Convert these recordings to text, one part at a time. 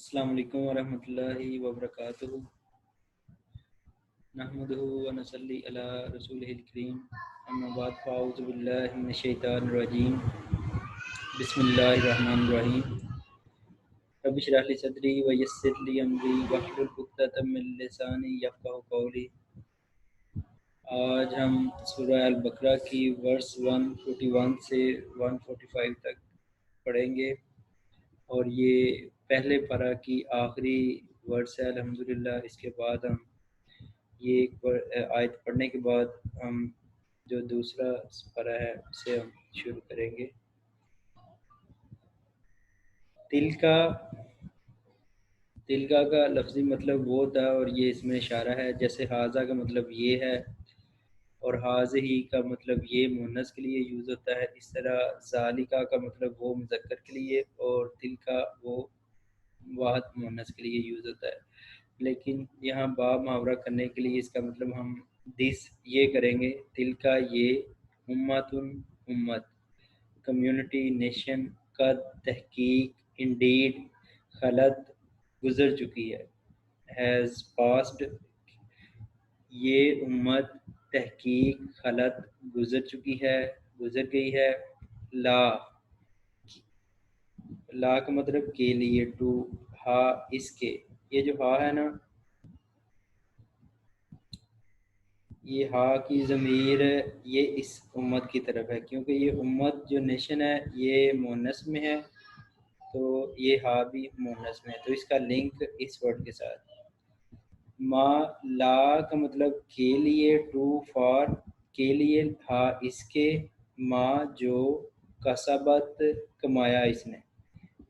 السلام علیکم ورحمۃ اللہ وبرکاتہ نحمدہ و نصلی علی رسولہ الکریم اما بعد فاعوذ باللہ من الشیطان الرجیم بسم اللہ الرحمن الرحیم رب اشرح لی صدری ویسر لی امری واحلل عقدۃ من لسانی یفقہوا قولی۔ آج ہم سورہ البقرہ کی ورس 141 سے 145 تک پڑھیں گے، اور یہ پہلے پارہ کی آخری ورس ہے الحمدللہ۔ اس کے بعد ہم یہ ایک آیت پڑھنے کے بعد ہم جو دوسرا پارہ ہے اسے ہم شروع کریں گے۔ تلکا کا لفظی مطلب وہ تھا، اور یہ اس میں اشارہ ہے، جیسے حاضہ کا مطلب یہ ہے اور حاضہی کا مطلب یہ مؤنث کے لیے یوز ہوتا ہے، اس طرح ذالکا کا مطلب وہ مذکر کے لیے اور تلکا وہ واحد مؤنث کے لیے یوز ہوتا ہے۔ لیکن یہاں باب محاورہ کرنے کے لیے اس کا مطلب ہم دس یہ کریں گے، تلکا یہ امتن امت، کمیونٹی نیشن، قد تحقیق، انڈیڈ خلط گزر چکی ہے، ہیز پاسڈ یہ امت تحقیق خلط گزر چکی ہے، گزر گئی ہے۔ لا کا مطلب کے لیے، ٹو ہا اس کے، یہ جو ہا ہے نا، یہ ہا کی ضمیر یہ اس امت کی طرف ہے، کیونکہ یہ امت جو نیشن ہے یہ مؤنث میں ہے، تو یہ ہا بھی مؤنث میں ہے، تو اس کا لنک اس ورڈ کے ساتھ۔ ما لا کا مطلب کے لیے، ٹو فار کے لیے، ہا اس کے، ما جو کسبت کمایا اس نے۔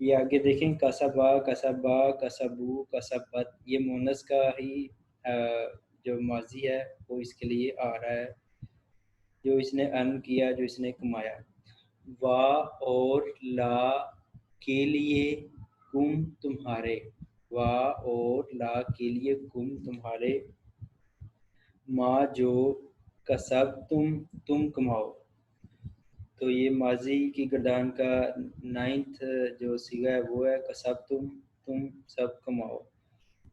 یہ آگے دیکھیں، کسبا، کسبا، کسبو، کسبت، یہ مؤنث کا ہی جو ماضی ہے وہ اس کے لیے آ رہا ہے، جو اس نے ارن کیا، جو اس نے کمایا۔ وا اور لا کے لیے، کم تمہارے، وا اور لا کے لیے کم تمہارے، ما جو کسب تم کماؤ۔ تو یہ ماضی کی گردان کا 9th جو صیغہ ہے وہ ہے کسب تم سب کماؤ۔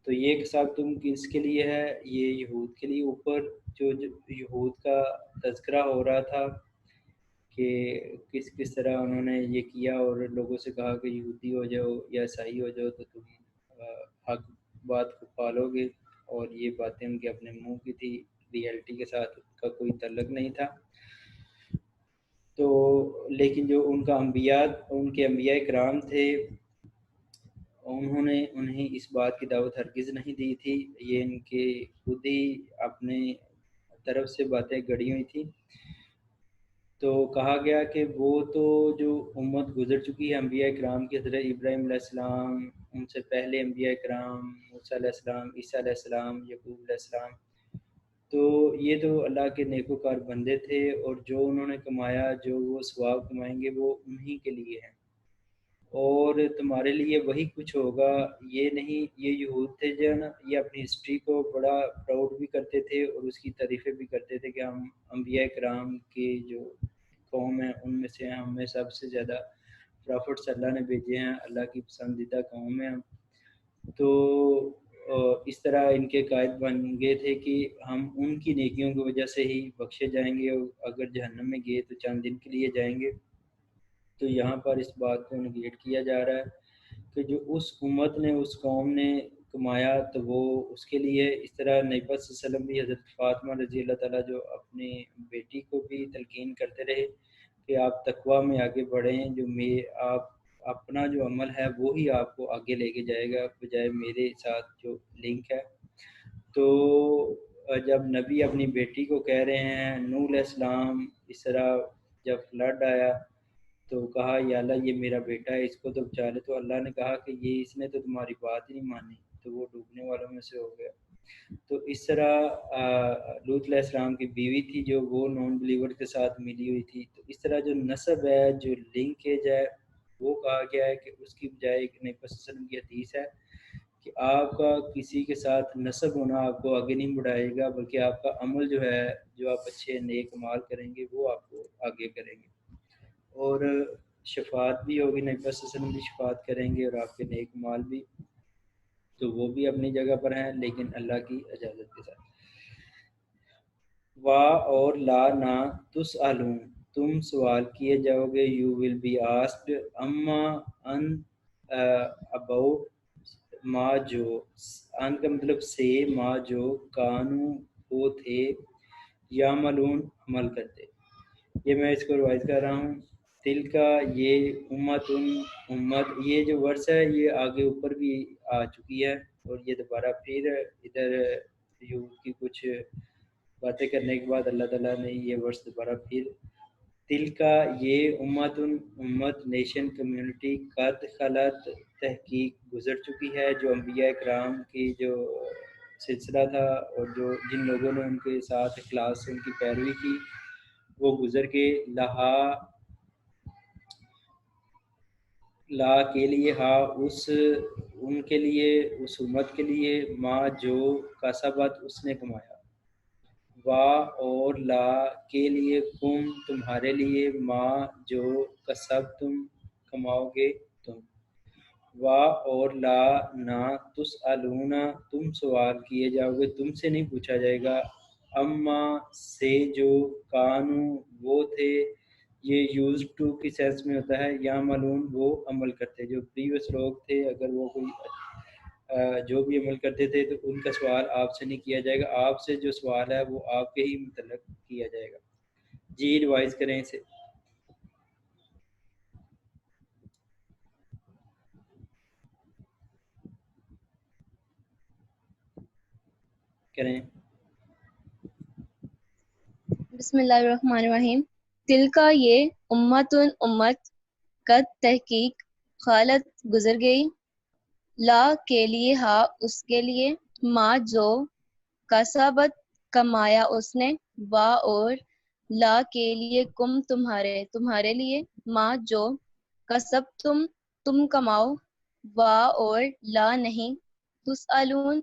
تو یہ کسب تم کس کے لیے ہے؟ یہ یہود کے لیے۔ اوپر جو یہود کا تذکرہ ہو رہا تھا کہ کس طرح انہوں نے یہ کیا اور لوگوں سے کہا کہ یہودی ہو جاؤ یا عیسائی ہو جاؤ تو تم حق بات کو پالو گے، اور یہ باتیں ان کے اپنے منہ کی تھی، ریئلٹی کے ساتھ کا کوئی تعلق نہیں تھا۔ تو لیکن جو ان کے انبیاء کرام تھے، انہیں اس بات کی دعوت ہرگز نہیں دی تھی، یہ ان کے خود ہی اپنے طرف سے باتیں گڑھی ہوئی تھی۔ تو کہا گیا کہ وہ تو جو امت گزر چکی ہے انبیاء کرام کی، حضرت ابراہیم علیہ السلام، ان سے پہلے انبیاء کرام، موسیٰ علیہ السلام، عیسیٰ علیہ السلام، یعقوب علیہ السلام، تو یہ تو اللہ کے نیکوکار بندے تھے، اور جو انہوں نے کمایا، جو وہ ثواب کمائیں گے وہ انہی کے لیے ہیں، اور تمہارے لیے وہی کچھ ہوگا۔ یہ نہیں، یہ یہود تھے جو نا، یہ اپنی ہسٹری کو بڑا پراؤڈ بھی کرتے تھے اور اس کی تعریفیں بھی کرتے تھے کہ ہم انبیاء کرام کی جو قوم ہے ان میں سے ہمیں سب سے زیادہ پرافٹس اللہ نے بھیجے ہیں، اللہ کی پسندیدہ قوم ہے ہم۔ تو اس طرح ان کے قائد بن گئے تھے کہ ہم ان کی نیکیوں کی وجہ سے ہی بخشے جائیں گے، اور اگر جہنم میں گئے تو چند دن کے لیے جائیں گے۔ تو یہاں پر اس بات کو نگیٹ کیا جا رہا ہے کہ جو اس امت نے، اس قوم نے کمایا تو وہ اس کے لیے۔ اس طرح نبی صلی اللہ علیہ وسلم بھی حضرت فاطمہ رضی اللہ تعالیٰ جو اپنی بیٹی کو بھی تلقین کرتے رہے کہ آپ تقویٰ میں آگے بڑھیں، جو آپ اپنا جو عمل ہے وہی آپ کو آگے لے کے جائے گا، بجائے میرے ساتھ جو لنک ہے۔ تو جب نبی اپنی بیٹی کو کہہ رہے ہیں، نوح علیہ السلام، اس طرح جب فلڈ آیا تو کہا یا اللہ یہ میرا بیٹا ہے، اس کو تو بچا لے، تو اللہ نے کہا کہ یہ اس نے تو تمہاری بات ہی نہیں مانی، تو وہ ڈوبنے والوں میں سے ہو گیا۔ تو اس طرح لوط علیہ السلام کی بیوی تھی جو وہ نان بلیور کے ساتھ ملی ہوئی تھی، تو اس طرح جو نسب ہے، جو لنکیج ہے، وہ کہا گیا ہے کہ اس کی بجائے ایک نبی صلی اللہ علیہ وسلم کی حدیث ہے کہ آپ کا کسی کے ساتھ نسب ہونا آپ کو آگے نہیں بڑھائے گا، بلکہ آپ کا عمل جو ہے، جو آپ اچھے نیک مال کریں گے وہ آپ کو آگے کریں گے، اور شفاعت بھی ہوگی، نبی صلی اللہ علیہ وسلم بھی شفاعت کریں گے اور آپ کے نیک مال بھی۔ تو وہ بھی اپنی جگہ پر ہیں لیکن اللہ کی اجازت کے ساتھ. وا اور لا نہ تسألون تم سوال کیے جاؤ گے. یو ول بی آسکڈ اما ان اباؤٹ ما جو ان کا مطلب سے ما جو کانو وہ تھے یا ملون عمل کرتے. یہ میں اس کو ریوائز کر رہا ہوں. دل کا یہ امت یہ جو ورس ہے یہ آگے اوپر بھی آ چکی ہے اور یہ دوبارہ پھر ادھر یہود کی کچھ باتیں کرنے کے بعد اللہ تعالیٰ نے یہ ورس دوبارہ پھر دل کا یہ امت نیشن کمیونٹی قد خلط تحقیق گزر چکی ہے. جو انبیاء کرام کی جو سلسلہ تھا اور جو جن لوگوں نے ان کے ساتھ اخلاص سے ان کی پیروی کی وہ گزر کے لا کے لیے ان کے لیے اس امت کے لیے ماں جو کسبت اس نے کمایا. وا اور لا کے لیے کم تمہارے لیے ماں جو کسب تم کماؤ گے تم. وا اور لا نہ تسألون تم سوال کیے جاؤ گے تم سے نہیں پوچھا جائے گا اما سے جو کانو وہ تھے. یہ یوز ٹو کی سینس میں ہوتا ہے یا ملون وہ عمل کرتے. جو پریویس لوگ تھے اگر وہ کوئی جو بھی عمل کرتے تھے تو ان کا سوال آپ سے نہیں کیا جائے گا. آپ سے جو سوال ہے وہ آپ کے ہی متعلق کیا جائے گا. جی ریوائز کریں اسے. کریں. بسم اللہ الرحمن الرحیم. دل کا یہ امت قد تحقیق خالت گزر گئی. لا کے لیے ہا اس کے لیے ما جو کسبت کمایا اس نے. وا اور لا کے لیے کم تمہارے لیے ما جو کسب تم کماؤ. وا اور لا نہیں تسألون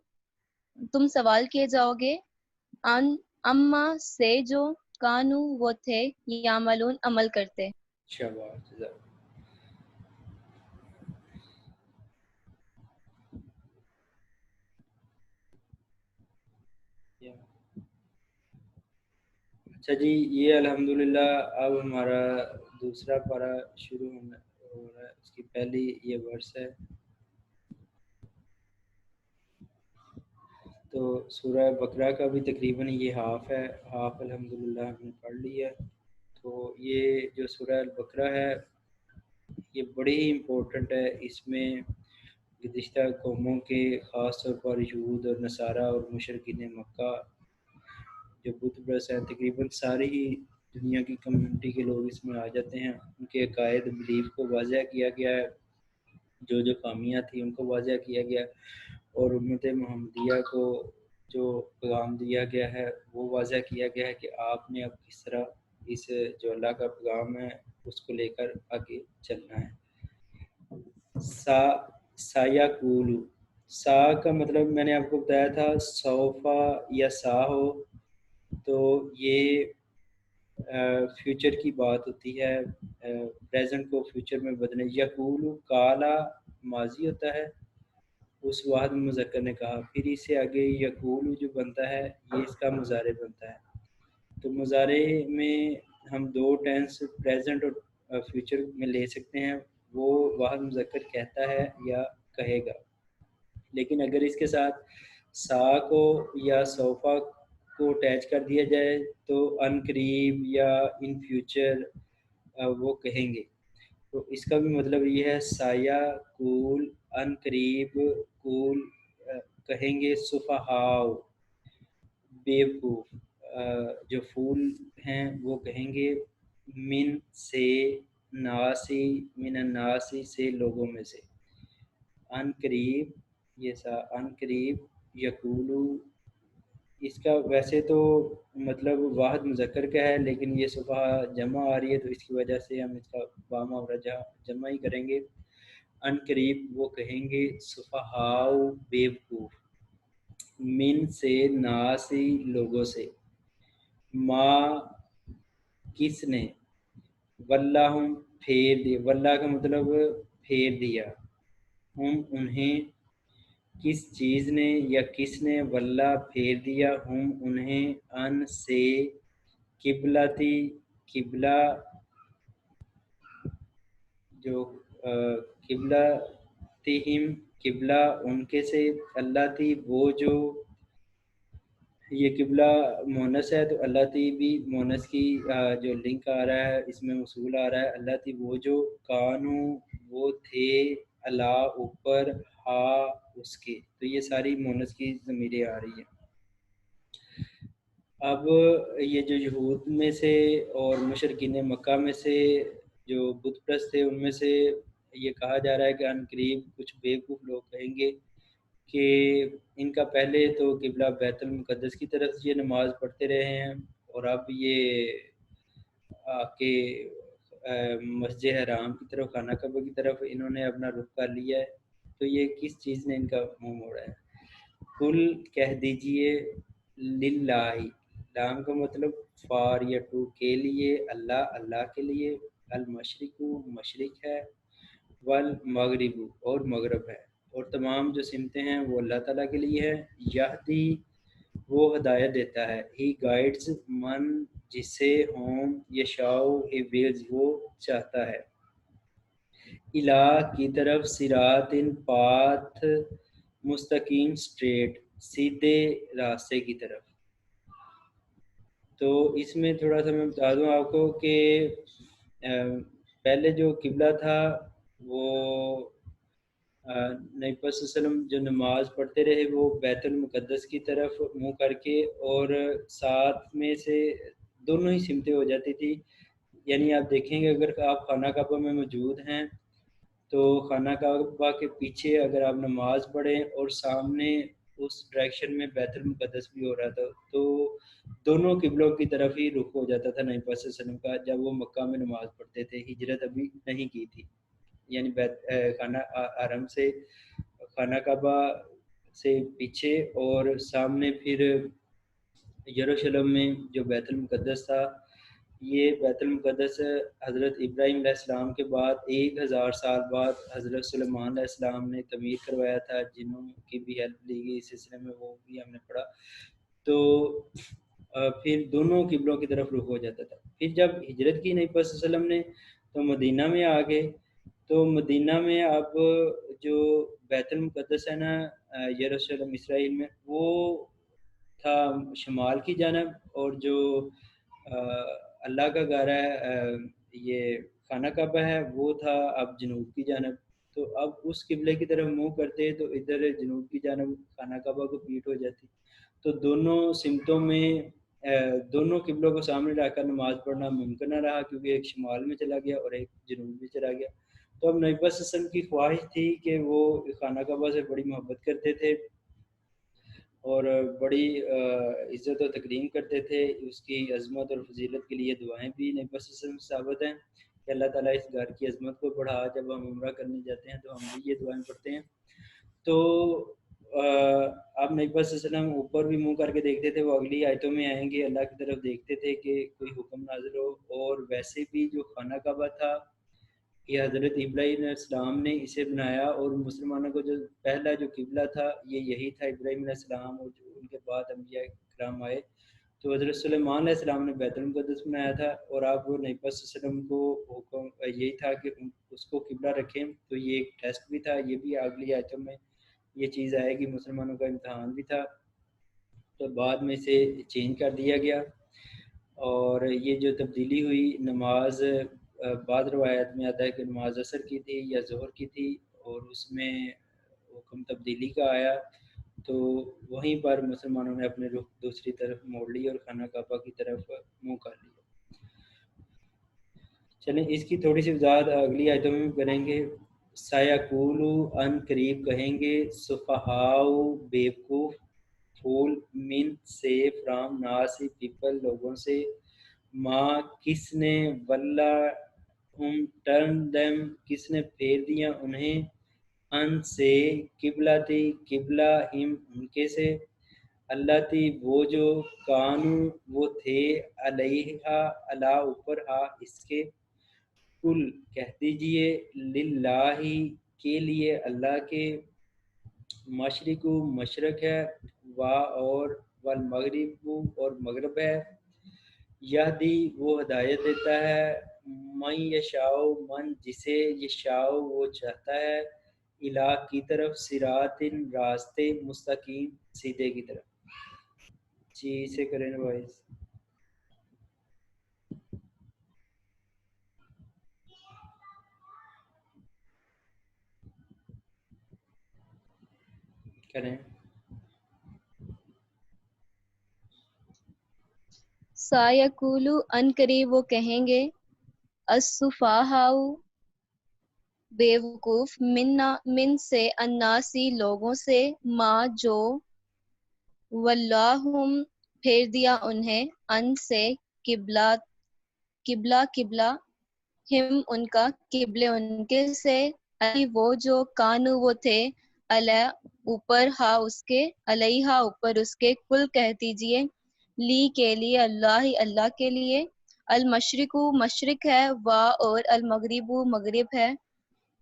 تم سوال کیے جاؤ گے اما سے جو کانو وہ تھے یعملون عمل کرتے. شاباش. اچھا جی یہ الحمدللہ اب ہمارا دوسرا پارہ شروع ہونا ہو رہا ہے. اس کی پہلی یہ ورس ہے. تو سورہ بقرہ کا بھی تقریباً یہ ہاف ہے. ہاف الحمدللہ ہم نے پڑھ لی ہے. تو یہ جو سورہ البقرہ ہے یہ بڑی ہی امپورٹنٹ ہے. اس میں گزشتہ قوموں کے خاص طور پر یہود اور نصارہ اور مشرکین مکہ جو بت پرست ہیں تقریباً ساری ہی دنیا کی کمیونٹی کے لوگ اس میں آ جاتے ہیں. ان کے عقائد بلیف کو واضح کیا گیا ہے. جو خامیاں تھیں ان کو واضح کیا گیا اور امت محمدیہ کو جو پیغام دیا گیا ہے وہ واضح کیا گیا ہے کہ آپ نے اب کس طرح اس جو اللہ کا پیغام ہے اس کو لے کر آگے چلنا ہے. سایقولو سا کا مطلب میں نے آپ کو بتایا تھا سوفا یا سا ہو تو یہ فیوچر کی بات ہوتی ہے. پریزنٹ کو فیوچر میں بدلنے. یقولو کالا ماضی ہوتا ہے. اس واحد مذکر نے کہا. پھر اس سے آگے یقولو جو بنتا ہے یہ اس کا مضارع بنتا ہے. تو مضارع میں ہم دو ٹینس پریزنٹ اور فیوچر میں لے سکتے ہیں. وہ واحد مذکر کہتا ہے یا کہے گا. لیکن اگر اس کے ساتھ سا کو یا صوفہ کو اٹیچ کر دیا جائے تو ان قریب یا ان فیوچر وہ کہیں گے. تو اس کا بھی مطلب یہ ہے سایہ کول ان قریب کول کہیں گے سفہاؤ بیوقوف جو پھول ہیں وہ کہیں گے من الناسی سے لوگوں میں سے. ان قریب یہ سا ان قریب یقولو اس کا ویسے تو مطلب واحد مذکر کا ہے لیکن یہ صبح جمع آ رہی ہے تو اس کی وجہ سے ہم اس کا بام اور رجا جمع ہی کریں گے. ان قریب وہ کہیں گے صفہاؤ بیوقوف من سے ناسی لوگوں سے. ما کس نے واللہم پھیر دیا. واللہ کا مطلب پھیر دیا. ہم انہیں کس چیز نے یا کس نے واللہ پھیر دیا ہم انہیں ان سے قبلتی قبلہ جو قبلہ تہم قبلہ ان کے سے اللہ تھی وہ جو یہ قبلہ مونس ہے تو اللہ تی بھی مونس کی جو لنک آ رہا ہے اس میں موصول آ رہا ہے اللہ تی وہ جو کانو وہ تھے اللہ اوپر ہا اس کے، تو یہ ساری مونس کی ضمیریں آ رہی ہیں۔ اب یہ جو یہود میں سے اور مشرکین مکہ میں سے جو بت پرست تھے ان میں سے یہ کہا جا رہا ہے کہ ان قریب کچھ بیوقوف لوگ کہیں گے کہ ان کا پہلے تو قبلہ بیت المقدس کی طرف یہ نماز پڑھتے رہے ہیں اور اب یہ آ کے مسجد حرام کی طرف خانہ کعبہ کی طرف انہوں نے اپنا رخ کر لیا ہے، تو یہ کس چیز نے ان کا منہ موڑا ہے؟ کل کہہ دیجئے للہ، لام کا مطلب فار یا ٹو کے لیے، اللہ اللہ کے لیے، المشرق مشرق ہے، والمغرب اور مغرب ہے، اور تمام جو سمتیں ہیں وہ اللہ تعالیٰ کے لیے ہے، یہدی وہ ہدایت دیتا ہے، ہی گائیڈز من جسے ہوم یشاؤ ہی ویلز وہ چاہتا ہے، الہ کی طرف صراط پاتھ مستقیم سٹریٹ سیدھے راستے کی طرف۔ تو اس میں تھوڑا سا میں بتا دوں آپ کو کہ پہلے جو قبلہ تھا وہ نبی صلی اللہ علیہ وسلم جو نماز پڑھتے رہے وہ بیت المقدس کی طرف منہ کر کے، اور ساتھ میں سے دونوں ہی سمتیں ہو جاتی تھی، یعنی آپ دیکھیں گے اگر آپ خانہ کعبہ میں موجود ہیں تو خانہ کعبہ کے پیچھے اگر آپ نماز پڑھیں اور سامنے اس ڈائریکشن میں بیت المقدس بھی ہو رہا تھا تو دونوں قبلوں کی طرف ہی رخ ہو جاتا تھا نبی صلی اللہ علیہ وسلم کا جب وہ مکہ میں نماز پڑھتے تھے، ہجرت ابھی نہیں کی تھی، یعنی خانہ حرم سے خانہ کعبہ سے پیچھے اور سامنے پھر یروشلم میں جو بیت المقدس تھا، یہ بیت المقدس حضرت ابراہیم علیہ السلام کے بعد 1000 سال بعد حضرت سلیمان علیہ السلام نے تعمیر کروایا تھا، جنہوں کی بھی ہیلپ لی گئی اس سلسلے میں، وہ بھی ہم نے پڑھا۔ تو پھر دونوں قبلوں کی طرف رخ ہو جاتا تھا۔ پھر جب ہجرت کی نبی صلی اللہ علیہ وسلم نے تو مدینہ میں آ گئے، تو مدینہ میں اب جو بیت المقدس ہے نا یروشلم اسرائیل میں، وہ تھا شمال کی جانب، اور جو اللہ کا گھر ہے یہ خانہ کعبہ ہے وہ تھا اب جنوب کی جانب۔ تو اب اس قبلے کی طرف منہ کرتے تو ادھر جنوب کی جانب خانہ کعبہ کو پیٹ ہو جاتی، تو دونوں سمتوں میں دونوں قبلوں کو سامنے رکھ کر نماز پڑھنا ممکن نہ رہا، کیونکہ ایک شمال میں چلا گیا اور ایک جنوب میں چلا گیا۔ تو اب نبی صلی اللہ علیہ وسلم کی خواہش تھی کہ وہ خانہ کعبہ سے بڑی محبت کرتے تھے اور بڑی عزت و تکریم کرتے تھے، اس کی عظمت اور فضیلت کے لیے دعائیں بھی نبی صلی اللہ علیہ وسلم سے ثابت ہیں کہ اللہ تعالیٰ اس گھر کی عظمت کو بڑھا، جب ہم عمرہ کرنے جاتے ہیں تو ہم بھی یہ دعائیں پڑھتے ہیں۔ تو اب نبی صلی اللہ علیہ وسلم اوپر بھی منہ کر کے دیکھتے تھے، وہ اگلی آیتوں میں آئیں گے، اللہ کی طرف دیکھتے تھے کہ کوئی حکم نازل ہو، اور ویسے بھی جو خانہ کعبہ تھا یہ حضرت ابراہیم علیہ السلام نے اسے بنایا، اور مسلمانوں کو جو پہلا جو قبلہ تھا یہ یہی تھا، ابراہیم علیہ السلام، اور جو ان کے بعد انبیاء کرام آئے تو حضرت سلیمان علیہ السلام نے بیت المقدس بنایا تھا، اور آپ وہ نبی صلی اللہ علیہ وسلم کو حکم یہی تھا کہ اس کو قبلہ رکھیں، تو یہ ایک ٹیسٹ بھی تھا، یہ بھی اگلی آیتوں میں یہ چیز آئے گی، مسلمانوں کا امتحان بھی تھا، تو بعد میں سے چینج کر دیا گیا۔ اور یہ جو تبدیلی ہوئی نماز، بعض روایت میں آتا ہے کہ نماز عصر کی تھی یا ظہر کی تھی، اور اس میں حکم تبدیلی کا آیا، تو وہیں پر مسلمانوں نے اپنے رخ دوسری طرف موڑ لی اور خانہ کعبہ کی طرف منہ کر لیا۔ چلیں اس کی تھوڑی سی وضاحت اگلی آیتوں میں کریں گے۔ سایقولو ان قریب کہیں گے، سفہاء بیوقوف، پھول، من سے فرام ناس پیپل لوگوں سے، ماں کس نے، واللہ ہم ٹرن دیم کس نے پھیر دیا انہیں، ان سے قبلتی قبلہ ہم ان کے سے، اللہ تی وہ جو کانو وہ تھے، علیہا اللہ اوپر ہا اس کے، کل کہہ دیجئے للہ کے لیے اللہ کے، مشرق مشرق ہے، وا اور والمغرب اور مغرب ہے، یہدی وہ ہدایت دیتا ہے، من یشاء من جسے یشاء وہ چاہتا ہے، الہ کی طرف، صراط راستے، مستقیم سیدھے کی طرف۔ جی اسے کریں وائز کریں۔ سایقولو ان قریب وہ کہیں گے، السفہاء بیوقوف، من سے، الناسی لوگوں سے، ما جو، واللہم پھیر دیا انہیں، ان سے، قبلہ ہم ان کا، قبلے ان کے سے، علی وہ جو، کانو وہ تھے، علی اوپر، ہا اس کے، علیہا اوپر اس کے، کل کہہ دیجئے، لی کے لیے، اللہ کے لیے، المشرق مشرق ہے، وا اور المغرب مغرب ہے،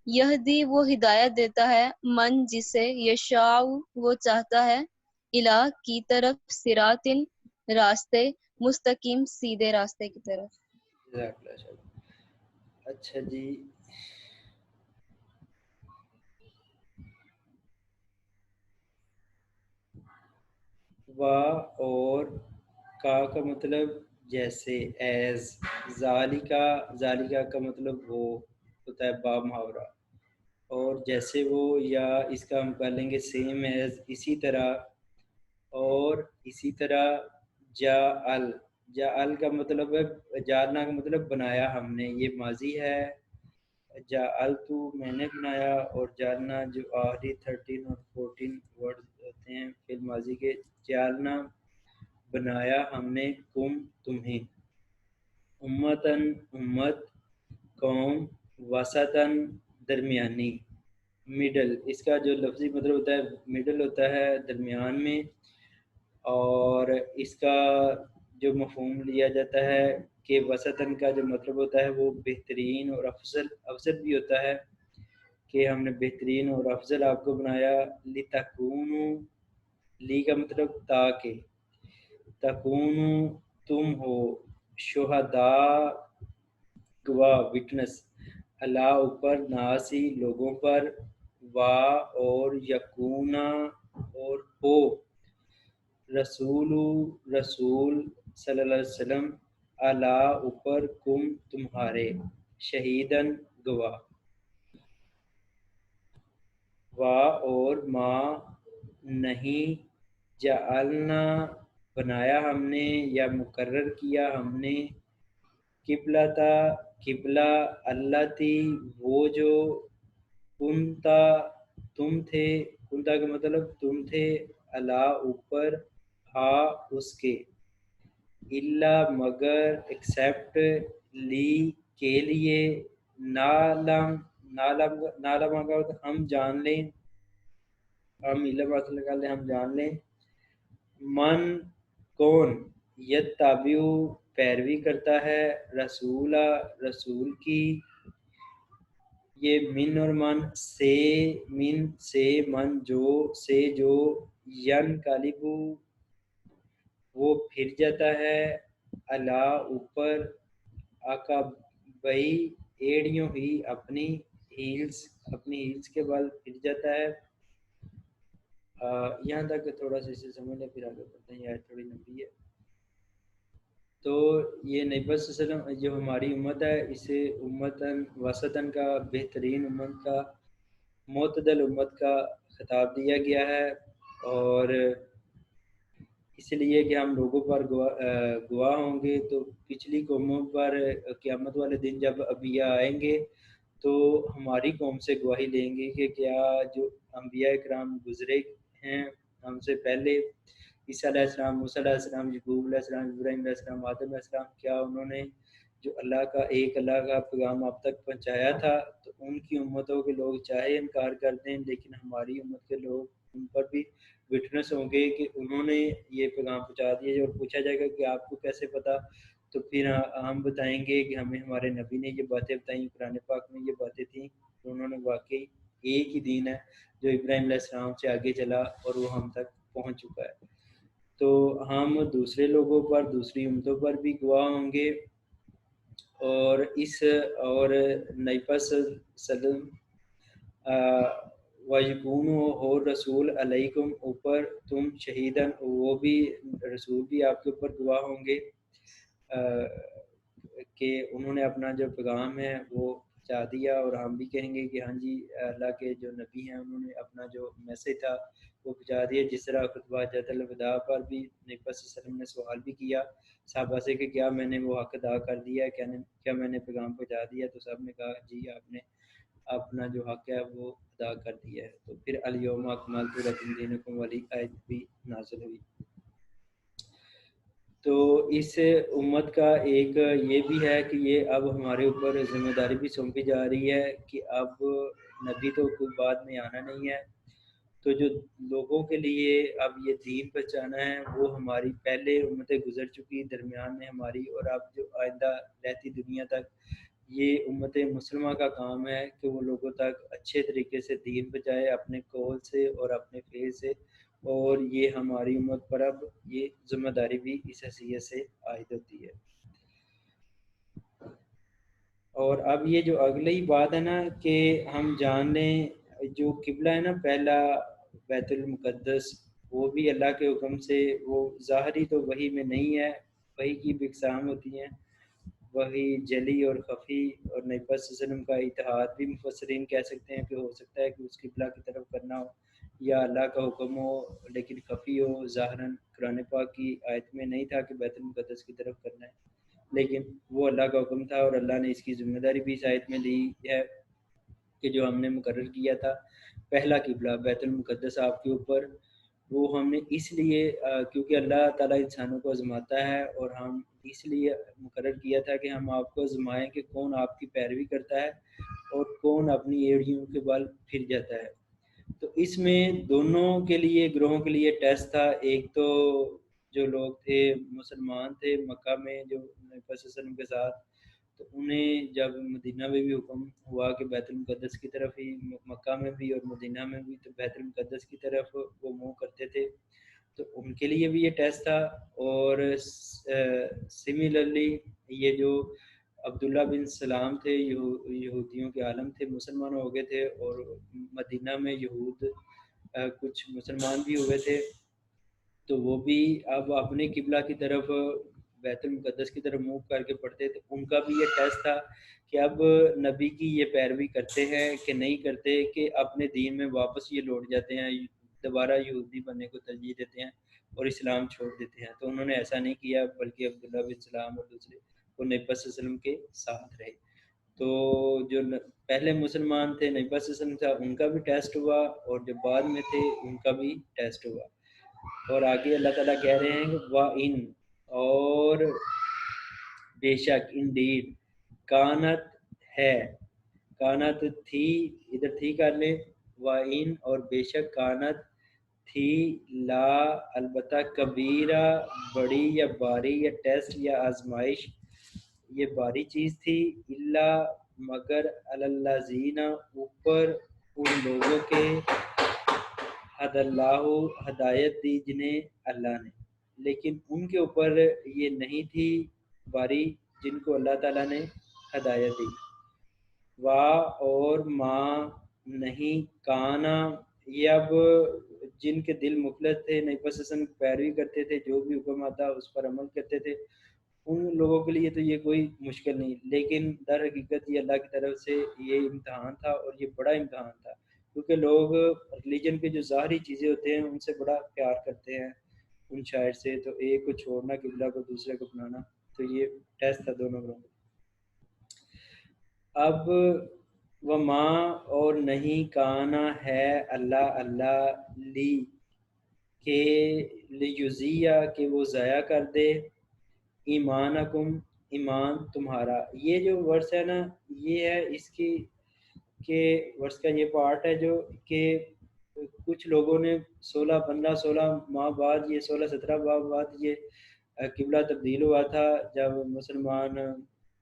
یہدی وہ ہدایت دیتا ہے، من جسے، یشاء وہ چاہتا ہے، الہ کی طرف، صراط راستے، مستقیم سیدھے راستے کی طرف۔ جزاک اللہ خیر۔ اچھا جی، وا اور کا مطلب جیسے، ایز، ذالکا کا مطلب وہ ہوتا ہے با محاورہ، اور جیسے وہ، یا اس کا ہم کر لیں گے سیم ایز اسی طرح، اور اسی طرح، جعل کا مطلب ہے، جعلنا کا مطلب بنایا ہم نے، یہ ماضی ہے، جعلتو میں نے بنایا، اور جعلنا جو آخری 13 اور 14 ورڈ ہوتے ہیں فی الماضی کے، جعلنا بنایا ہم نے، کم تمہیں، امتن امت، قوم، وسطن درمیانی، مڈل، اس کا جو لفظی مطلب ہوتا ہے مڈل ہوتا ہے درمیان میں، اور اس کا جو مفہوم لیا جاتا ہے کہ وسطن کا جو مطلب ہوتا ہے وہ بہترین اور افضل بھی ہوتا ہے، کہ ہم نے بہترین اور افضل آپ کو بنایا، لتکونو، لی کا مطلب تاکہ، تکونو تم ہو، شہداء گواہ وٹنس، اللہ اوپر، ناسی لوگوں پر، وا اور یکونا اور ہو، رسول صلی اللہ علیہ وسلم، اللہ اوپر، کم تمہارے، شہیدن گواہ، وا اور ما نہیں، جعلنا بنایا ہم نے یا مقرر کیا ہم نے، قبلہ قبلہ، التی وہ جو، کنتا تم تھے، کنتا کا مطلب تم تھے، اللہ اوپر، ہا اس کے، الا مگر، ایکسیپٹ، لی کے لیے، نالم کا ہم جان لیں، ہم علم حاصل کر لیں، ہم جان لیں، من کون، یتبع پیروی کرتا ہے، رسول کی، یہ من اور من سے من جو سے جو، ین قالبو وہ پھر جاتا ہے، اللہ اوپر، عقبئی ایڑیوں ہی، اپنی ہیلز کے بل پھر جاتا ہے۔ یہاں تک تھوڑا سا اسے سمجھ لیں، پھر آگے بڑھتے ہیں، یہ آیت تھوڑی لمبی ہے۔ تو یہ نبی صلی اللہ علیہ وسلم جو ہماری امت ہے، اسے امتاً وسطاً کا، بہترین امت کا، معتدل امت کا خطاب دیا گیا ہے، اور اس لیے کہ ہم لوگوں پر گواہ ہوں گے، تو پچھلی قوموں پر قیامت والے دن جب انبیاء آئیں گے تو ہماری قوم سے گواہی لیں گے کہ کیا جو انبیاء کرام گزرے ہیں ہم سے پہلے، عیسیٰ علیہ السلام، موسیٰ علیہ السلام، یعقوب علیہ السلام، ابراہیم علیہ السلام، آدم علیہ السلام، کیا انہوں نے جو اللہ کا پیغام آپ تک پہنچایا تھا، تو ان کی امتوں کے لوگ چاہے انکار کر دیں، لیکن ہماری امت کے لوگ ان پر بھی وٹنس ہوں گے کہ انہوں نے یہ پیغام پہنچا دیا، اور پوچھا جائے گا کہ آپ کو کیسے پتا، تو پھر ہم بتائیں گے کہ ہمیں ہمارے نبی نے یہ باتیں بتائیں، قرآن پاک میں یہ باتیں تھیں، تو انہوں نے واقعی ایک ہی دین ہے جو ابراہیم علیہ السلام سے آگے چلا اور وہ ہم تک پہنچ چکا ہے. تو ہم دوسرے لوگوں پر, دوسری امتوں پر بھی گواہ ہوں گے. اور نبی وسلم وَيَكُونُ اور رسول علیکم اوپر تم شہیدن, وہ بھی رسول بھی آپ کے اوپر گواہ ہوں گے کہ انہوں نے اپنا جو پیغام ہے وہ پہنچا دیا. اور ہم بھی کہیں گے کہ ہاں جی اللہ کے جو نبی ہیں انہوں نے اپنا جو میسج تھا وہ پہنچا دیا. جس طرح خطبہ حجۃ الوداع پر بھی نبی صلی اللہ علیہ وسلم نے سوال بھی کیا صحابہ سے کہ کیا میں نے وہ حق ادا کر دیا, کیا میں نے پیغام پہنچا دیا؟ تو سب نے کہا جی آپ نے اپنا جو حق ہے وہ ادا کر دیا ہے. تو پھر الیوم اکملت لکم دینکم والی آیت بھی نازل ہوئی. تو اس امت کا ایک یہ بھی ہے کہ یہ اب ہمارے اوپر ذمہ داری بھی سونپی جا رہی ہے کہ اب نبی تو کوئی بعد میں آنا نہیں ہے, تو جو لوگوں کے لیے اب یہ دین پہچانا ہے وہ ہماری پہلے امتیں گزر چکی درمیان میں ہماری, اور اب جو آئندہ رہتی دنیا تک یہ امت مسلمہ کا کام ہے کہ وہ لوگوں تک اچھے طریقے سے دین پہنچائے اپنے قول سے اور اپنے فعل سے. اور یہ ہماری امت پر اب یہ ذمہ داری بھی اس حیثیت سے عائد ہوتی ہے. اور اب یہ جو اگلی بات ہے نا کہ ہم جان لیں جو قبلہ ہے نا پہلا بیت المقدس, وہ بھی اللہ کے حکم سے, وہ ظاہری تو وحی میں نہیں ہے, وحی کی بھی اقسام ہوتی ہیں, وحی جلی اور خفی. اور نبی صلی اللہ علیہ وسلم کا اتحاد بھی مفسرین کہہ سکتے ہیں کہ ہو سکتا ہے کہ اس قبلہ کی طرف کرنا ہو یا اللہ کا حکم ہو لیکن خفی ہو. ظاہراً قرآن پاک کی آیت میں نہیں تھا کہ بیت المقدس کی طرف کرنا ہے, لیکن وہ اللہ کا حکم تھا اور اللہ نے اس کی ذمہ داری بھی اس آیت میں لی ہے کہ جو ہم نے مقرر کیا تھا پہلا قبلہ بیت المقدس آپ کے اوپر, وہ ہم نے اس لیے کیونکہ اللہ تعالیٰ انسانوں کو آزماتا ہے, اور ہم اس لیے مقرر کیا تھا کہ ہم آپ کو آزمائیں کہ کون آپ کی پیروی کرتا ہے اور کون اپنی ایڑیوں کے بل پھر جاتا ہے. تو اس میں دونوں کے لیے, گروہوں کے لیے ٹیسٹ تھا. ایک تو جو لوگ تھے مسلمان تھے مکہ میں جو نبی صلی اللہ علیہ وسلم کے ساتھ, تو انہیں جب مدینہ میں بھی حکم ہوا کہ بیت المقدس کی طرف ہی, مکہ میں بھی اور مدینہ میں بھی تو بیت المقدس کی طرف وہ منہ کرتے تھے, تو ان کے لیے بھی یہ ٹیسٹ تھا. اور سملرلی یہ جو عبداللہ بن سلام تھے, یہودیوں کے عالم تھے, مسلمان ہو گئے تھے, اور مدینہ میں یہود کچھ مسلمان بھی ہوئے تھے, تو وہ بھی اب اپنے قبلہ کی طرف بیت المقدس کی طرف منہ کر کے پڑھتے. تو ان کا بھی یہ ٹیسٹ تھا کہ اب نبی کی یہ پیروی کرتے ہیں کہ نہیں کرتے, کہ اپنے دین میں واپس یہ لوٹ جاتے ہیں, دوبارہ یہودی بننے کو ترجیح دیتے ہیں اور اسلام چھوڑ دیتے ہیں. تو انہوں نے ایسا نہیں کیا بلکہ عبداللہ بن سلام اور دوسرے وہ نبی صلی اللہ علیہ وسلم کے ساتھ رہے. تو جو پہلے مسلمان تھے نبی صلی اللہ علیہ وسلم تھا ان کا بھی ٹیسٹ ہوا, اور جو بعد میں تھے ان کا بھی ٹیسٹ ہوا. اور آگے اللہ تعالیٰ کہہ رہے ہیں وَإِن, اور بے شک, انڈیڈ, کانت ہے, کانت تھی, ادھر تھی کر لیں, وَإِن اور بے شک, کانت تھی, لا البتہ, کبیرہ بڑی یا باری یا ٹیسٹ یا آزمائش, یہ باری چیز تھی, اللہ مگر, الذین اوپر ان لوگوں کے, حد اللہ ہدایت دی جنہیں اللہ نے, لیکن ان کے اوپر یہ نہیں تھی باری جن کو اللہ تعالیٰ نے ہدایت دی. اور ماں نہیں, کانا, یہ اب جن کے دل مخلص تھے نبی صلی اللہ علیہ وسلم کی پیروی کرتے تھے, جو بھی حکم آتا اس پر عمل کرتے تھے, ان لوگوں کے لیے تو یہ کوئی مشکل نہیں, لیکن در حقیقت یہ اللہ کی طرف سے یہ امتحان تھا, اور یہ بڑا امتحان تھا, کیونکہ لوگ ریلیجن کے جو ظاہری چیزیں ہوتے ہیں ان سے بڑا پیار کرتے ہیں ان شاعر سے, تو ایک کو چھوڑنا قبلہ کو دوسرے کو اپنانا, تو یہ ٹیسٹ تھا دونوں گروہوں کو. اب وما, اور نہیں, کانا ہے, اللہ لی, کہ لیجزیہ, کہ وہ ضائع کر دے, ایمانکم, ایمان تمہارا. یہ جو ورس ہے نا یہ ہے اس کی کہ ورس کا یہ پارٹ ہے جو کہ کچھ لوگوں نے 16 ماہ بعد, یہ 16-17 ماہ بعد یہ قبلہ تبدیل ہوا تھا جب مسلمان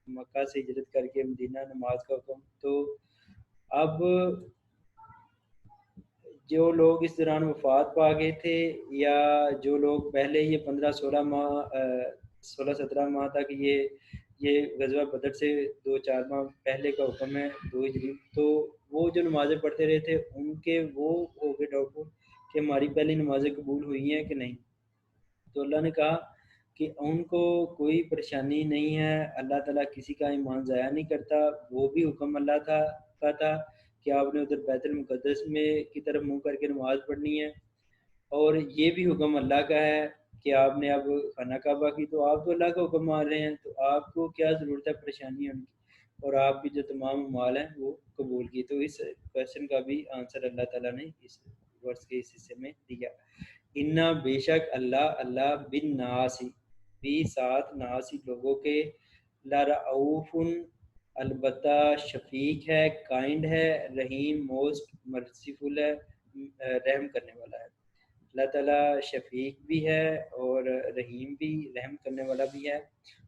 مکہ سے ہجرت کر کے مدینہ نماز کا حکم. تو اب جو لوگ اس دوران وفات پا گئے تھے یا جو لوگ پہلے یہ 16 ماہ تک یہ غزوہ بدر سے 2-4 ماہ پہلے کا حکم ہے 2 ہجری، تو وہ جو نمازیں پڑھتے رہے تھے ان کے وہ ہو گئے ڈاؤٹ فل کہ ہماری پہلی نمازیں قبول ہوئی ہیں کہ نہیں. تو اللہ نے کہا کہ ان کو کوئی پریشانی نہیں ہے، اللہ تعالیٰ کسی کا ایمان ضائع نہیں کرتا. وہ بھی حکم اللہ کا تھا کہ آپ نے ادھر بیت المقدس میں کی طرف منہ کر کے نماز پڑھنی ہے، اور یہ بھی حکم اللہ کا ہے کہ آپ نے اب خانہ کعبہ کی، تو آپ تو اللہ کا حکم مان رہے ہیں، تو آپ کو کیا ضرورت ہے پریشانی ہونے کی، اور آپ کی جو تمام اعمال ہیں وہ قبول کی. تو اس کویشچن کا بھی آنسر اللہ تعالیٰ نے اس ورس کے اس حصے میں دیا. انا بے شک اللہ بن ناسی بھی ساتھ ناسی لوگوں کے لرعوف البتہ شفیق ہے، کائنڈ ہے، رحیم موسٹ مرسیفل ہے، رحم کرنے والا ہے. اللہ تعالیٰ شفیق بھی ہے اور رحیم بھی، رحم کرنے والا بھی ہے.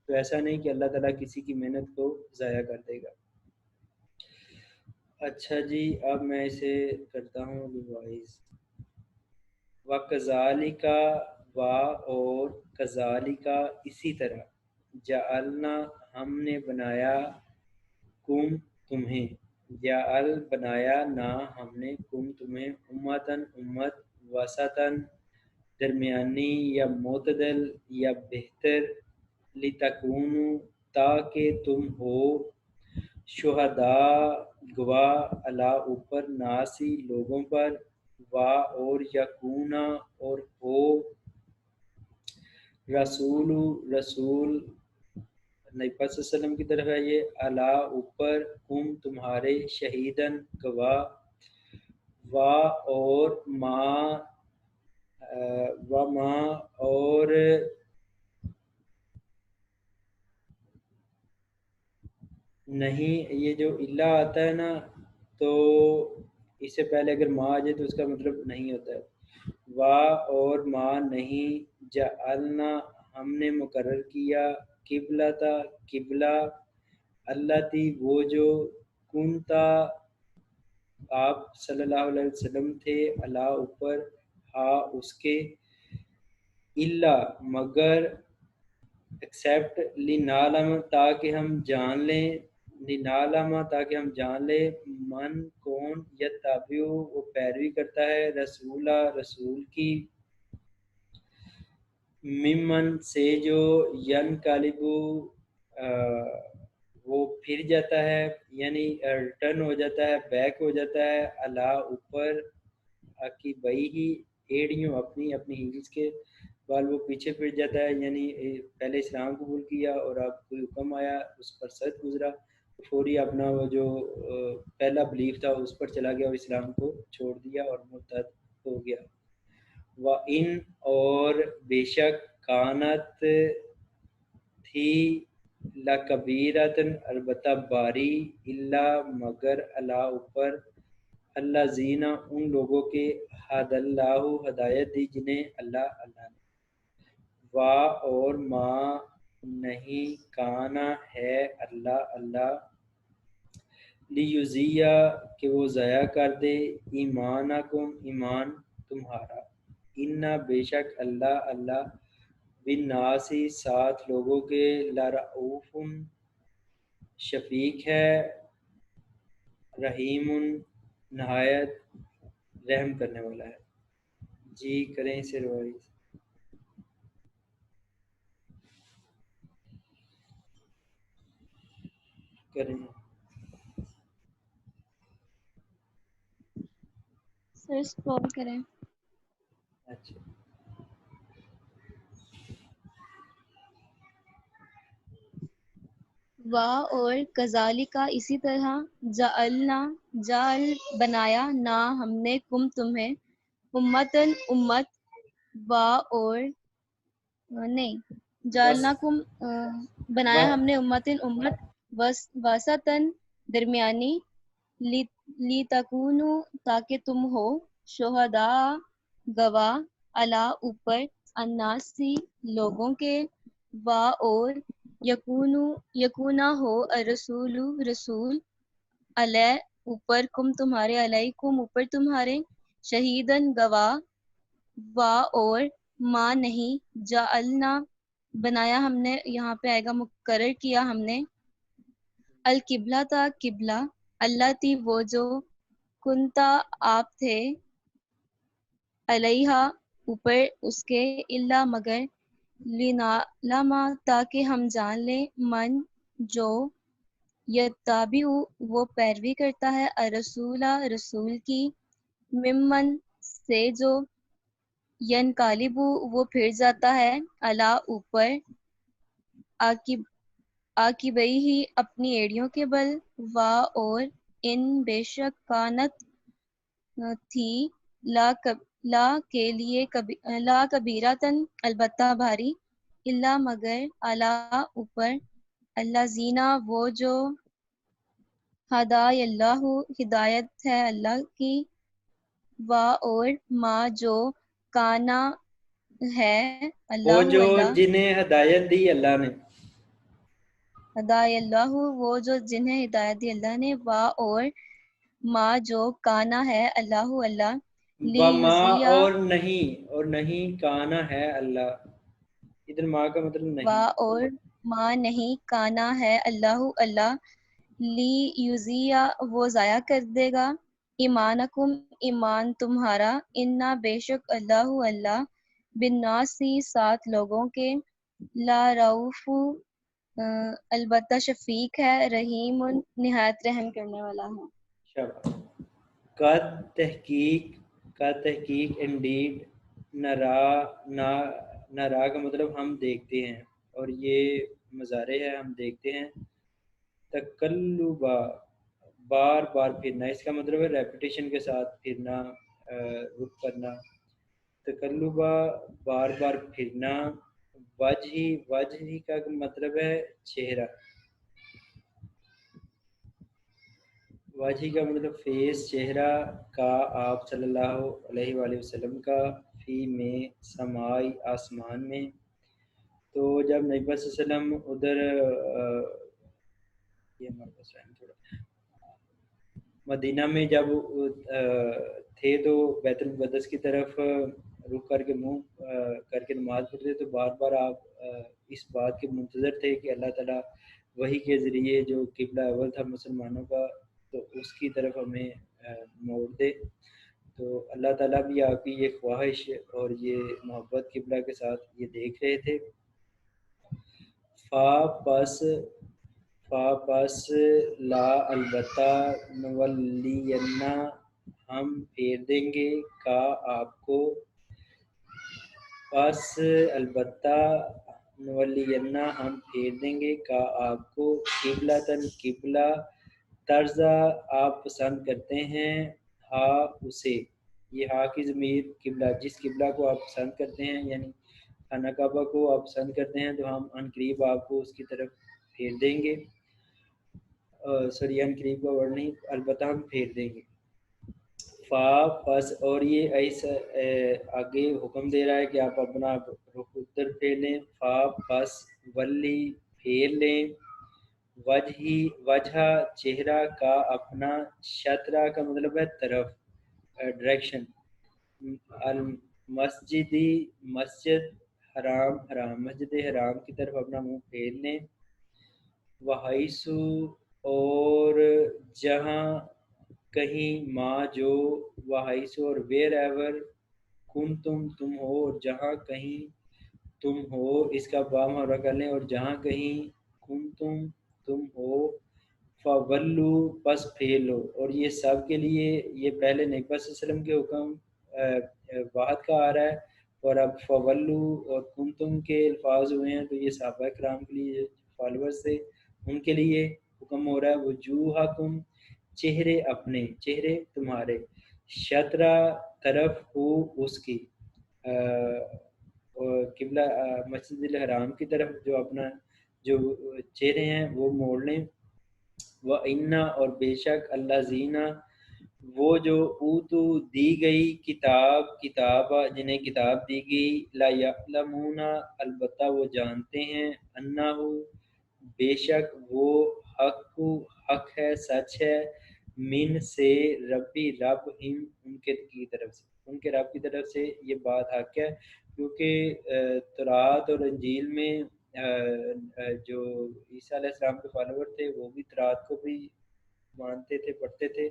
تو ایسا نہیں کہ اللہ تعالیٰ کسی کی محنت کو ضائع کر دے گا. اچھا جی، اب میں اسے کرتا ہوں ریوائز. وَكَذَلِكَ اور کذالک اسی طرح، جعلنا ہم نے بنایا، کم تمہیں، جعل بنایا نا ہم نے، کم تمہیں، امتاً امت، وسطاً درمیانی یا معتدل یا بہتر، لتکونوا تاکہ تم ہو، شہداء گواہ، علی اوپر، ناسی لوگوں پر، اور یکونا اور ہو، رسول نبی پاک صلی اللہ علیہ وسلم کی طرف ہے یہ، علی اوپر، کم تمہارے، شہیدن گواہ، اور ماں اور نہیں. یہ جو اللہ آتا ہے نا، تو اس سے پہلے اگر ماں آ جائے تو اس کا مطلب نہیں ہوتا ہے. اور ماں نہیں، جعلنا ہم نے مقرر کیا، قبلہ اللہ تی وہ جو، کنتا آپ صلی اللہ علیہ وسلم تھے، اللہ اوپر، ہاں اس کے، اللہ مگر، ایکسیپٹ، لنعلم تاکہ ہم جان لیں، تاکہ ہم جان لیں، من کون، یتبع وہ پیروی کرتا ہے، رسول کی، ممن سے جو، ینقلب وہ پھر جاتا ہے، یعنی ریٹرن ہو جاتا ہے، بیک ہو جاتا ہے، اللہ اوپر، عقبیہ ایڑیوں اپنی ہیلز کے بال، وہ پیچھے پھر جاتا ہے. یعنی پہلے اسلام قبول کیا اور آپ کوئی حکم آیا اس پر سخت گزرا، فوری اپنا وہ جو پہلا بلیف تھا اس پر چلا گیا اور اسلام کو چھوڑ دیا اور مرتد ہو گیا. وَإِنْ اور بے شک، کانت تھی، لَکَبِیرَۃً البتہ باری، اللہ مگر، اللہ اوپر، الذین ان لوگوں کے، ہدی اللہ ہدایت دی جنہیں اللہ نے. اور ما نہیں، کانا ہے اللہ لیضیع کہ وہ ضائع کر دے، ایمانکم ایمان تمہارا، انا بے شک اللہ بالناسی ساتھ لوگوں کے، لرعوف شفیق ہے، رحیم نہایت رحم کرنے والا ہے. جی کریں اسے روایت کریں. سر اسکرول کریں. اچھا اور کذالک اسی طرح، جعل بنایا نا ہم نے، کم تمہیں، امتاً امت، اور نہیں، بس جعلناکم بنایا ہم نے، امتاً امت، وسطاً درمیانی، لتکونوا تاکہ تم ہو، شہداء گواہ، علی اوپر، الناسی لوگوں کے، اور یکونا ہو، رسول علیہ اوپر، کم تمہارے، علیکم اوپر تمہارے، شہیدن گواہ، وا اور ما نہیں، جعلنا بنایا ہم نے، یہاں پہ آئے گا مقرر کیا ہم نے، القبلہ تا قبلہ، اللہ تی وہ جو، کنتا آپ تھے، علیہا اوپر اس کے، الا مگر، لنعلم تاکہ ہم جان لیں، من جو، یتابع وہ پیروی کرتا ہے، الرسول رسول کی، ممن سے جو، ینقلب وہ پھر جاتا ہے، الا اوپر، عاقبیہ ہی اپنی ایڑیوں کے بل، وا اور، ان بے شک کانت تھی، لا کے لیے لا کبیرتن البتہ بھاری، الا مگر، الا اوپر، اللہ زینا وہ جو، ہدای اللہ ہدایت ہے اللہ کی، وا اور، ما جو، کانا ہے، وہ اللہ جو اللہ، جنہیں ہدایت دی اللہ نے، ہدای اللہ وہ جو جنہیں ہدایت دی اللہ نے، وا اور، ما جو، کانا ہے، اللہ اللہ، وما لیزیا، اور نہیں کانا ہے اللہ، ادھر ماں کا مطلب وا نہیں، اور، ما نہیں، کانا ہے، اللہ اللہ، لیزیا وہ ضائع کر دے گا، ایمانکم ایمان تمہارا، انا بے شک اللہ اللہ، بالناسی ساتھ لوگوں کے، لا رؤوف البتہ شفیق ہے، رحیم نہایت رحم کرنے والا ہے۔ شاباش۔ قد تحقیق، کا تحقیق، انڈیڈ، نرا کا مطلب ہم دیکھتے ہیں، اور یہ مضارع ہے، ہم دیکھتے ہیں، تقلبا بار بار پھرنا، اس کا مطلب ہے ریپیٹیشن کے ساتھ پھرنا، رک کرنا، تقلبا بار بار پھرنا، وجہی کا مطلب ہے چہرہ، واجی کا مطلب فیس، چہرہ، کا آپ صلی اللہ علیہ وآلہ وسلم کا، فی میں سمائی آسمان میں، تو جب نبی صلی اللہ علیہ وسلم ادھر یہ ہمارے پاس ٹائم تھوڑا مدینہ میں جب تھے تو بیت المقدس کی طرف رخ کر کے منہ کر کے نماز پڑھتے، تو بار بار آپ اس بات کے منتظر تھے کہ اللہ تعالیٰ وحی کے ذریعے جو قبلہ اول تھا مسلمانوں کا، تو اس کی طرف ہمیں موڑ دے، تو اللہ تعالیٰ بھی آپ کی یہ خواہش اور یہ محبت قبلہ کے ساتھ یہ دیکھ رہے تھے۔ فا پس لا البتہ، نولینا ہم پھیر دیں گے، کا آپ کو، پس البتہ، نولینا ہم پھیر دیں گے، کا آپ کو، قبلۃً قبلہ، طرزہ آپ پسند کرتے ہیں، ہا اسے، یہ ہا کی ضمیر قبلہ، جس قبلہ کو آپ پسند کرتے ہیں، یعنی خانہ کعبہ کو آپ پسند کرتے ہیں، تو ہم ان قریب آپ کو اس کی طرف پھیر دیں گے، ان قریب کا ورڈ نہیں، البتہ ہم پھیر دیں گے۔ فا پس، اور یہ ایسا آگے حکم دے رہا ہے کہ آپ اپنا رخ ادھر پھیر لیں، فا پس، ولی پھیر لیں، وجہ چہرہ، کا اپنا، شطرہ کا مطلب ہے طرف، ڈائریکشن، المسجدی مسجد، حرام مسجد حرام کی طرف اپنا منہ پھیر لیں، وحیثو اور جہاں کہیں، ماں جو، وحیثو اور ویر ایور، تم ہو اور جہاں کہیں تم ہو، اس کا با محاورہ کر لیں، اور جہاں کہیں تم ہو، فولو پس پھیر لو، اور یہ سب کے لیے، یہ پہلے نبی صلی اللہ علیہ وسلم کے حکم واحد کا آ رہا ہے، اور اب فولو اور کنتم کے الفاظ ہوئے ہیں، تو یہ صحابہ کرام کے لیے فالوورز تھے، ان کے لیے حکم ہو رہا ہے، وجوہکم چہرے اپنے، چہرے تمہارے، شطرہ طرف ہو اس کی، قبلہ مسجد الحرام کی طرف جو اپنا جو چہرے ہیں وہ موڑ لیں، وَإِنَّ اور بے شک، اللہ زینہ وہ جو، اوتو دی گئی، کتاب جنہیں کتاب دی گئی، لا یعلمون البتہ وہ جانتے ہیں، انہ بے شک وہ، حق ہے، سچ ہے، من سے ربی رب ہم ان کے کی طرف سے، ان کے رب کی طرف سے یہ بات حق ہے، کیونکہ تورات اور انجیل میں جو عیسیٰ علیہ السلام کے فالوور تھے وہ بھی تورات کو بھی مانتے تھے، پڑھتے تھے،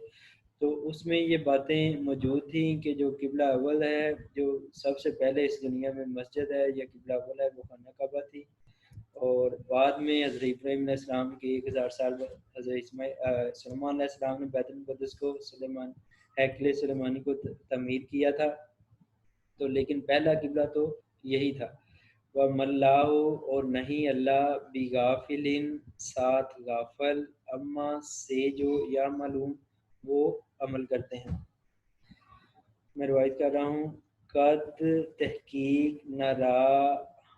تو اس میں یہ باتیں موجود تھیں کہ جو قبلہ اول ہے، جو سب سے پہلے اس دنیا میں مسجد ہے یا قبلہ اول ہے، وہ خانہ کعبہ تھی، اور بعد میں حضرت ابراہیم علیہ السلام کے 1000 سال بعد حضرت سلیمان علیہ السلام نے بیت المقدس کو ہیکل سلیمانی کو تعمیر کیا تھا، تو لیکن پہلا قبلہ تو یہی تھا۔ وَمَلَّهُ اور نہیں اللہ بِغَافِلٍ ساتھ غافل اما سے جو یعملون وہ عمل کرتے ہیں۔ میں روایت کر رہا ہوں، قد تحقیق نرا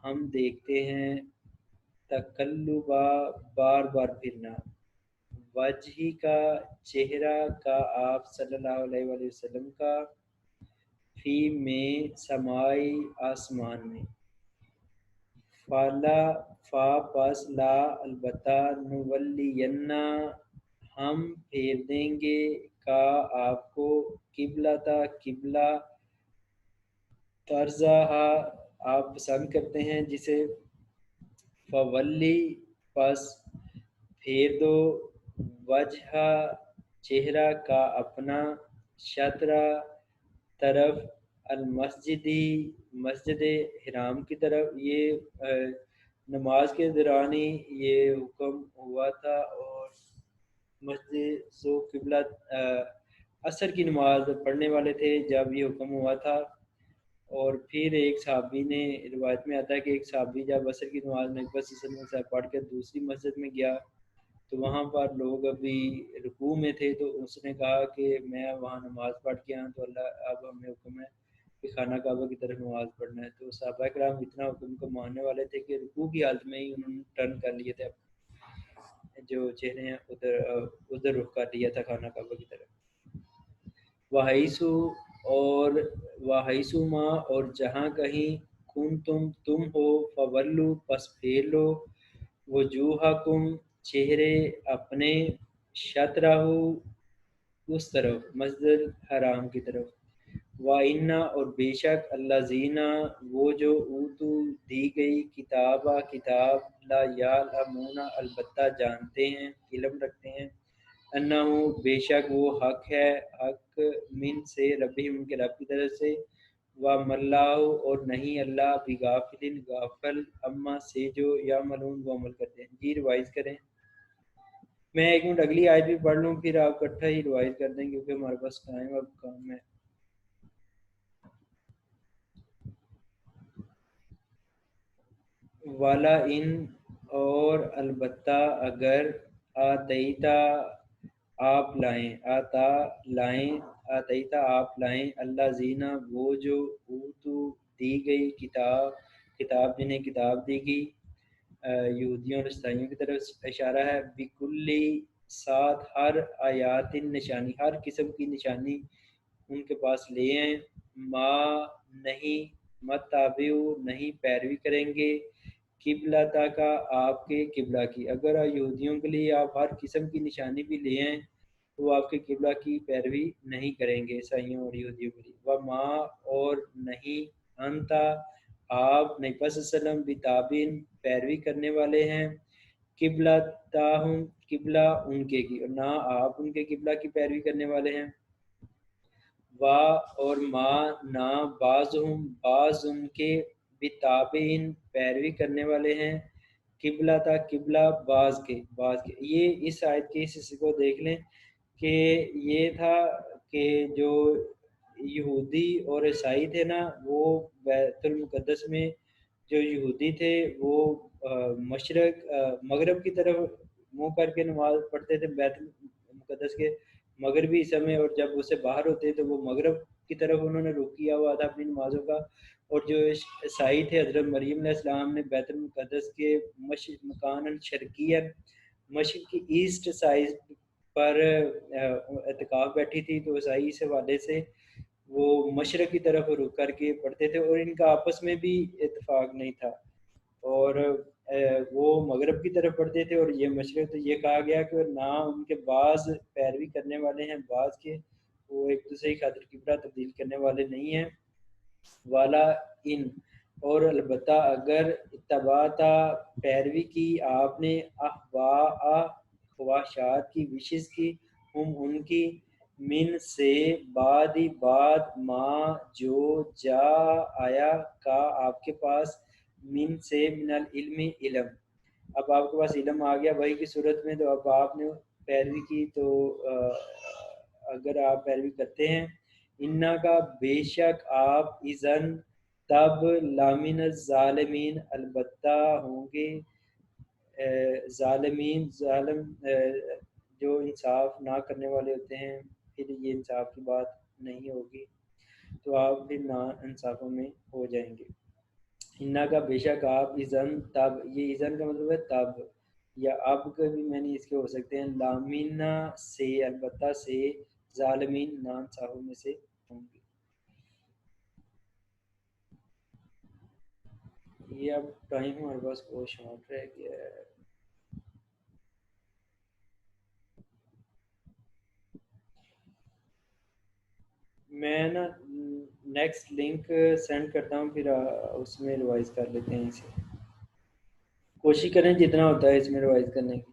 ہم دیکھتے ہیں، تقلبا بار بار پھرنا، وجہی کا چہرہ کا آپ صلی اللہ علیہ وآلہ وسلم کا، فی میں سمائی آسمان میں، فالا فا پس لا البتہ نولینہ ہم پھیر دیں گے کا آپ کو قبلہ تا قبلہ طرزہ آپ پسند کرتے ہیں جسے، فولی پس پھیر دو، وجہ چہرہ کا اپنا، شطرہ طرف، المسجدی مسجد حرام کی طرف، یہ نماز کے دوران ہی یہ حکم ہوا تھا، اور مسجد سو قبلہ عصر کی نماز پڑھنے والے تھے جب یہ حکم ہوا تھا، اور پھر ایک صحابی نے، روایت میں آتا ہے کہ ایک صحابی جب عصر کی نماز نبی صلی اللہ علیہ وسلم پڑھ کے دوسری مسجد میں گیا تو وہاں پر لوگ ابھی رکوع میں تھے، تو اس نے کہا کہ میں وہاں نماز پڑھ کے آیا تو اللہ اب ہمیں حکم ہے کہ خانہ کعبہ کی طرف نماز پڑھنا ہے، تو صحابہ کرام اتنا حکم کو ماننے والے تھے کہ رکوع کی حالت میں ہی انہوں نے ٹرن کر لیے تھے، جو چہرے ہیں ادھر رخ کر لیا تھا خانہ کعبہ کی طرف۔ وحیثو اور وحیثو ماں اور جہاں کہیں، کن تم ہو، فولو پس پھیر لو، وجوہکم چہرے اپنے، شطرہ اس طرف مسجد حرام کی طرف، وَإِنَّ اور بے شک الذین وہ جو اوتو دی گئی کتاب لا یعلمون البتہ جانتے ہیں، علم رکھتے ہیں، انہو بے شک وہ حق ہے، حق من سے ربہم ان کے رب کی طرف سے، وَمَا اللَّهُ اور نہیں اللہ بغافل غافل اما سے جو یعملون وہ عمل کرتے ہیں۔ جی روائز کریں، میں ایک منٹ اگلی آیت بھی پڑھ لوں پھر آپ اکٹھا ہی روائز کر دیں کیونکہ ہمارے پاس ٹائم اب کم ہے۔ والا ان اور البتہ اگر، آتیتا آپ لائیں، آتیتا آپ لائیں، اللہ زینہ وہ جو اوتو دی گئی کتاب جنہیں کتاب دی گئی، یہودیوں اور عیسائیوں کی طرف اشارہ ہے، بکلی ساتھ ہر آیات نشانی، ہر قسم کی نشانی ان کے پاس لے آئیں، ما نہیں، متابعو نہیں پیروی کریں گے، قبلہ کا آپ کے قبلہ کی، اگر یہودیوں کے لیے آپ ہر قسم کی نشانی بھی لے آئیں تو وہ آپ کے قبلہ کی پیروی نہیں کریں گے عیسائیوں اور یہودیوں کے لیے، وما اور نہیں، انتا آپ نبی صلی اللہ علیہ وسلم بتابین پیروی کرنے والے ہیں، قبلہ تاہم قبلہ ان کے کی، اور نہ آپ ان کے قبلہ کی پیروی کرنے والے ہیں، وا اور ما نہ بعض ان کے بتابعین پیروی کرنے والے ہیں، قبلہ تا قبلہ بعض کے یہ اس آیت کے اس حصے کو دیکھ لیں کہ یہ تھا کہ جو یہودی اور عیسائی تھے نا، وہ بیت المقدس میں جو یہودی تھے وہ مشرق مغرب کی طرف منہ کر کے نماز پڑھتے تھے بیت المقدس کے مغربی حصے میں، اور جب اسے باہر ہوتے تو وہ مغرب کی طرف انہوں نے رخ کیا ہوا تھا اپنی نمازوں کا، اور جو عیسائی تھے حضرت مریم علیہ السلام نے بیت المقدس کے مکان شرقیہ مشرق کی ایسٹ سائڈ پر اعتکاف بیٹھی تھی، تو عیسائی اس حوالے سے وہ مشرق کی طرف رخ کر کے پڑھتے تھے، اور ان کا آپس میں بھی اتفاق نہیں تھا، اور وہ مغرب کی طرف پڑھتے تھے اور یہ مشرق. تو یہ کہا گیا کہ نہ ان کے بعض پیروی کرنے والے ہیں بعض کے, وہ ایک دوسرے کی خاطر قبلہ تبدیل کرنے والے نہیں ہیں. والا ان, اور البتہ اگر اتباتا پیروی کی آپ نے احواء خواہشات کی وشز کی, ہم ان کی, من سے بعد ما جو جا آیا کا آپ کے پاس, من سے من العلم علم, اب آپ کے پاس علم آ گیا وحی کی صورت میں, تو اب آپ نے پیروی کی. تو اگر آپ پیروی کرتے ہیں, انا کا بے شک آپ اذن تب لامن الظالمین البتہ ہوں گے ظالمین, ظالم جو انصاف نہ کرنے والے ہوتے ہیں, پھر یہ انصاف کی بات نہیں ہوگی, تو آپ بھی نا انصافوں میں ہو جائیں گے. انا کا بے شک آپ اذن تب, یہ اذن کا مطلب ہے تب یا اب کا بھی میں نے اس کے ہو سکتے ہیں, لامینا سے البتہ سے, ظالمین نا انصافوں میں سے ہوں گے. یہ اب ٹائم ہمارے پاس بہت شارٹ رہ گیا ہے. میں نا نیکسٹ لنک سینڈ کرتا ہوں, پھر اس میں ریوائز کر لیتے ہیں اسے. کوشش کریں جتنا ہوتا ہے اس میں ریوائز کرنے کی.